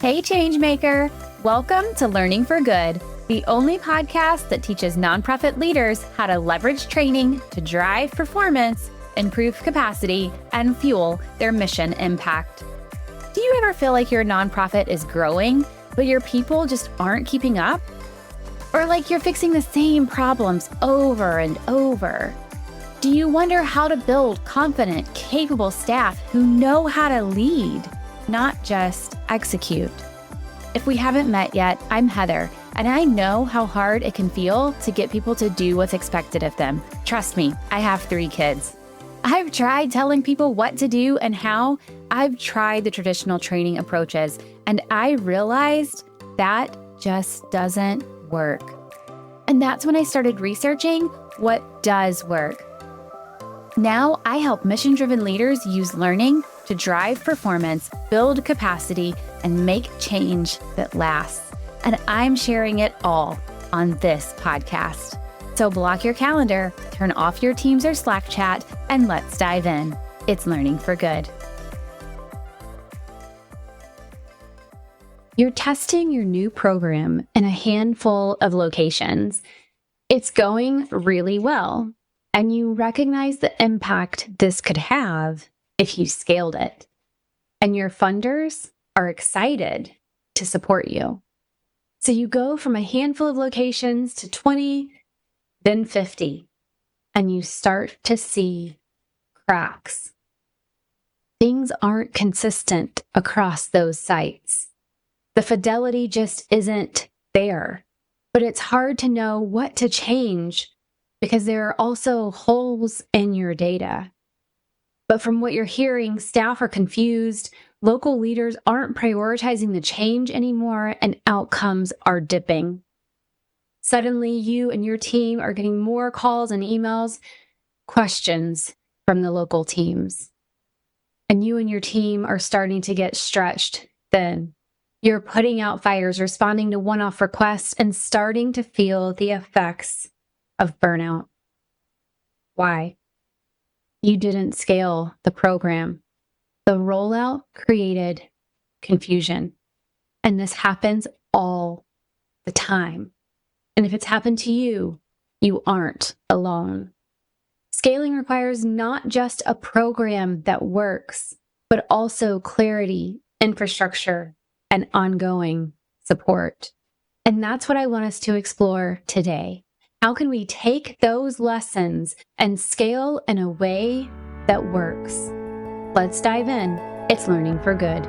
Hey, Changemaker! Welcome to Learning for Good, the only podcast that teaches nonprofit leaders how to leverage training to drive performance, improve capacity, and fuel their mission impact. Do you ever feel like your nonprofit is growing, but your people just aren't keeping up? Or like you're fixing the same problems over and over? Do you wonder how to build confident, capable staff who know how to lead, not just execute? If we haven't met yet, I'm Heather, and I know how hard it can feel to get people to do what's expected of them. Trust me, I have 3 kids. I've tried telling people what to do and how. I've tried the traditional training approaches, and I realized that just doesn't work. And that's when I started researching what does work. Now, I help mission-driven leaders use learning to drive performance, build capacity, and make change that lasts. And I'm sharing it all on this podcast. So block your calendar, turn off your Teams or Slack chat, and let's dive in. It's Learning for Good. You're testing your new program in a handful of locations. It's going really well, and you recognize the impact this could have if you scaled it. And your funders are excited to support you. So you go from a handful of locations to 20, then 50, and you start to see cracks. Things aren't consistent across those sites. The fidelity just isn't there, but it's hard to know what to change because there are also holes in your data. But from what you're hearing, staff are confused, local leaders aren't prioritizing the change anymore, and outcomes are dipping. Suddenly, you and your team are getting more calls and emails, questions from the local teams. And you and your team are starting to get stretched thin. You're putting out fires, responding to one-off requests, and starting to feel the effects of burnout. Why? You didn't scale the program. The rollout created confusion. And this happens all the time. And if it's happened to you, you aren't alone. Scaling requires not just a program that works, but also clarity, infrastructure, and ongoing support. And that's what I want us to explore today. How can we take those lessons and scale in a way that works? Let's dive in. It's Learning for Good.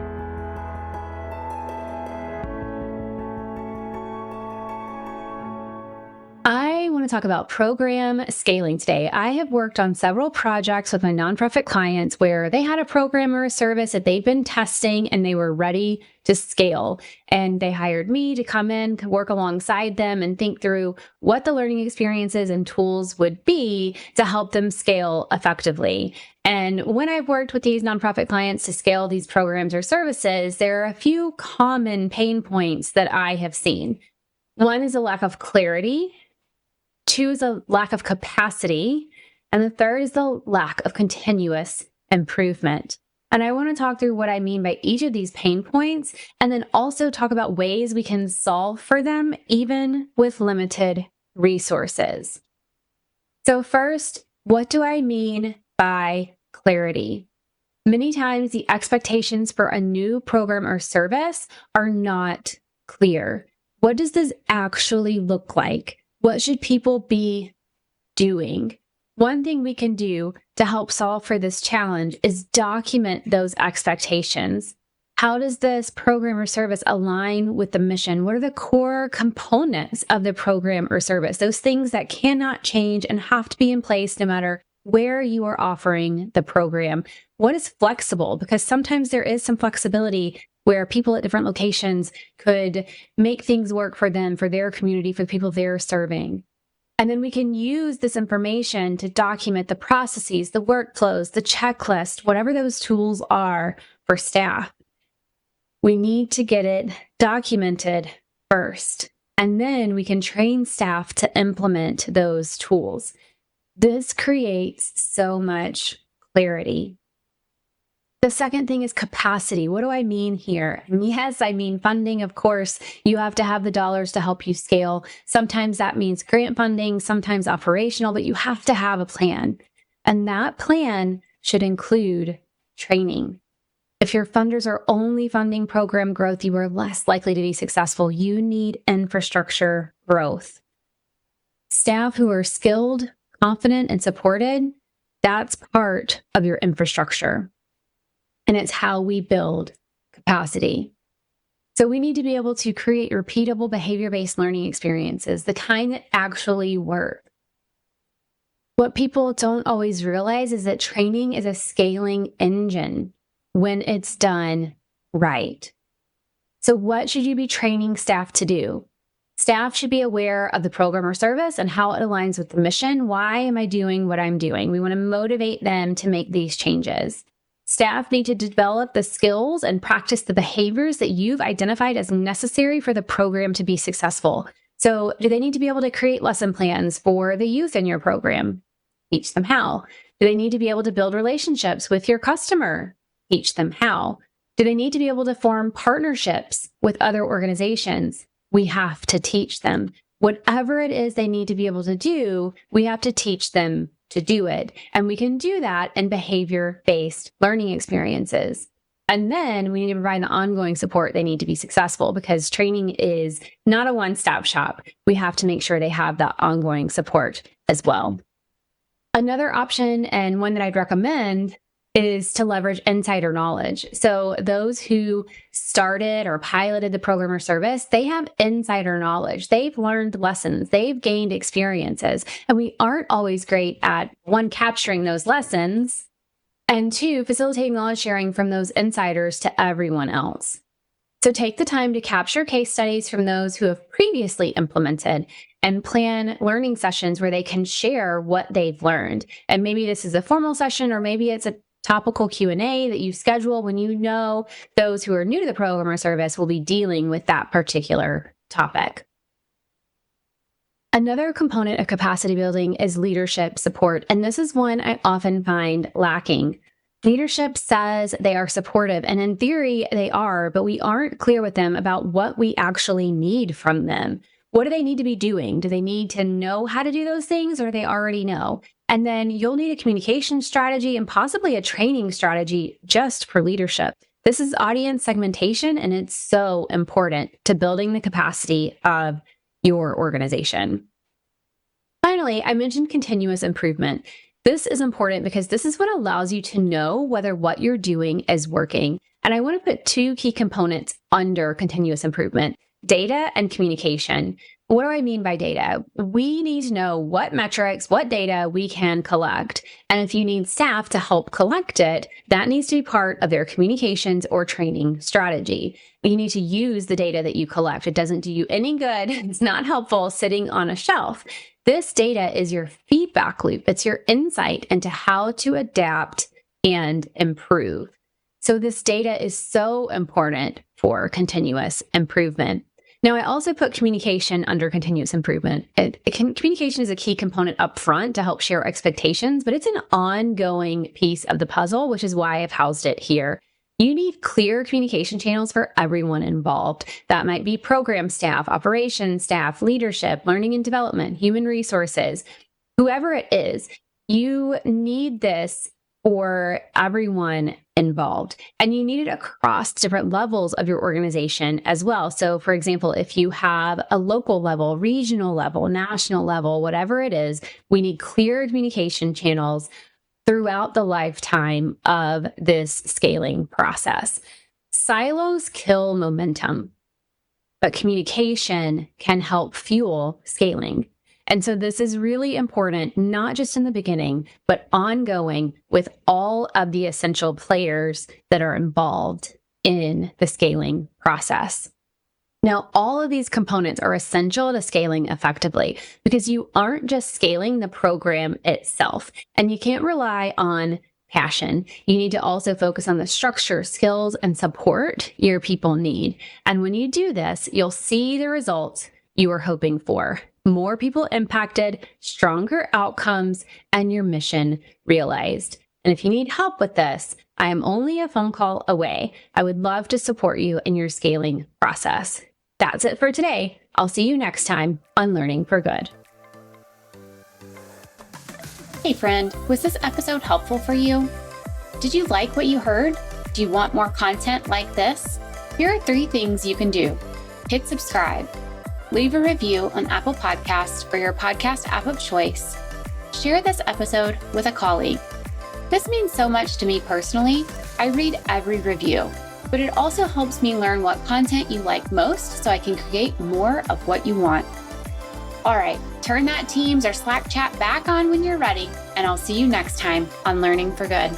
I want to talk about program scaling today. I have worked on several projects with my nonprofit clients where they had a program or a service that they'd been testing and they were ready to scale. And they hired me to come in, to work alongside them and think through what the learning experiences and tools would be to help them scale effectively. And when I've worked with these nonprofit clients to scale these programs or services, there are a few common pain points that I have seen. One is a lack of clarity. 2 is a lack of capacity. And the 3rd is the lack of continuous improvement. And I want to talk through what I mean by each of these pain points, and then also talk about ways we can solve for them, even with limited resources. So first, what do I mean by clarity? Many times the expectations for a new program or service are not clear. What does this actually look like? What should people be doing? One thing we can do to help solve for this challenge is document those expectations. How does this program or service align with the mission? What are the core components of the program or service? Those things that cannot change and have to be in place no matter where you are offering the program. What is flexible? Because sometimes there is some flexibility where people at different locations could make things work for them, for their community, for the people they're serving. And then we can use this information to document the processes, the workflows, the checklist, whatever those tools are for staff. We need to get it documented first, and then we can train staff to implement those tools. This creates so much clarity. The second thing is capacity. What do I mean here? Yes, I mean funding, of course. You have to have the dollars to help you scale. Sometimes that means grant funding, sometimes operational, but you have to have a plan. And that plan should include training. If your funders are only funding program growth, you are less likely to be successful. You need infrastructure growth. Staff who are skilled, confident, and supported, that's part of your infrastructure. And it's how we build capacity. So we need to be able to create repeatable behavior-based learning experiences, the kind that actually work. What people don't always realize is that training is a scaling engine when it's done right. So what should you be training staff to do? Staff should be aware of the program or service and how it aligns with the mission. Why am I doing what I'm doing? We want to motivate them to make these changes. Staff need to develop the skills and practice the behaviors that you've identified as necessary for the program to be successful. So do they need to be able to create lesson plans for the youth in your program? Teach them how. Do they need to be able to build relationships with your customer? Teach them how. Do they need to be able to form partnerships with other organizations? We have to teach them. Whatever it is they need to be able to do, we have to teach them to do it. And we can do that in behavior-based learning experiences. And then we need to provide the ongoing support they need to be successful, because training is not a one-stop shop. We have to make sure they have that ongoing support as well. Another option, and one that I'd recommend, is to leverage insider knowledge. So those who started or piloted the program or service, they have insider knowledge. They've learned lessons. They've gained experiences. And we aren't always great at, one, capturing those lessons, and two, facilitating knowledge sharing from those insiders to everyone else. So take the time to capture case studies from those who have previously implemented and plan learning sessions where they can share what they've learned. And maybe this is a formal session, or maybe it's a topical Q&A that you schedule when you know those who are new to the program or service will be dealing with that particular topic. Another component of capacity building is leadership support, and this is one I often find lacking. Leadership says they are supportive, and in theory they are, but we aren't clear with them about what we actually need from them. What do they need to be doing? Do they need to know how to do those things, or do they already know? And then you'll need a communication strategy and possibly a training strategy just for leadership. This is audience segmentation, and it's so important to building the capacity of your organization. Finally, I mentioned continuous improvement. This is important because this is what allows you to know whether what you're doing is working. And I want to put two key components under continuous improvement: data and communication. What do I mean by data? We need to know what metrics, what data we can collect. And if you need staff to help collect it, that needs to be part of their communications or training strategy. You need to use the data that you collect. It doesn't do you any good. It's not helpful sitting on a shelf. This data is your feedback loop. It's your insight into how to adapt and improve. So this data is so important for continuous improvement. Now, I also put communication under continuous improvement. Communication is a key component up front to help share expectations, but it's an ongoing piece of the puzzle, which is why I've housed it here. You need clear communication channels for everyone involved. That might be program staff, operations staff, leadership, learning and development, human resources, whoever it is. You need this for everyone involved, and you need it across different levels of your organization as well. So for example, if you have a local level, regional level, national level, whatever it is, we need clear communication channels throughout the lifetime of this scaling process. Silos kill momentum, but communication can help fuel scaling. And so this is really important, not just in the beginning, but ongoing with all of the essential players that are involved in the scaling process. Now, all of these components are essential to scaling effectively because you aren't just scaling the program itself, and you can't rely on passion. You need to also focus on the structure, skills, and support your people need. And when you do this, you'll see the results you are hoping for. More people impacted, stronger outcomes, and your mission realized. And if you need help with this, I am only a phone call away. I would love to support you in your scaling process. That's it for today. I'll see you next time on Learning for Good. Hey friend, was this episode helpful for you? Did you like what you heard? Do you want more content like this? Here are 3 things you can do. Hit subscribe. Leave a review on Apple Podcasts or your podcast app of choice. Share this episode with a colleague. This means so much to me personally. I read every review, but it also helps me learn what content you like most so I can create more of what you want. All right, turn that Teams or Slack chat back on when you're ready, and I'll see you next time on Learning for Good.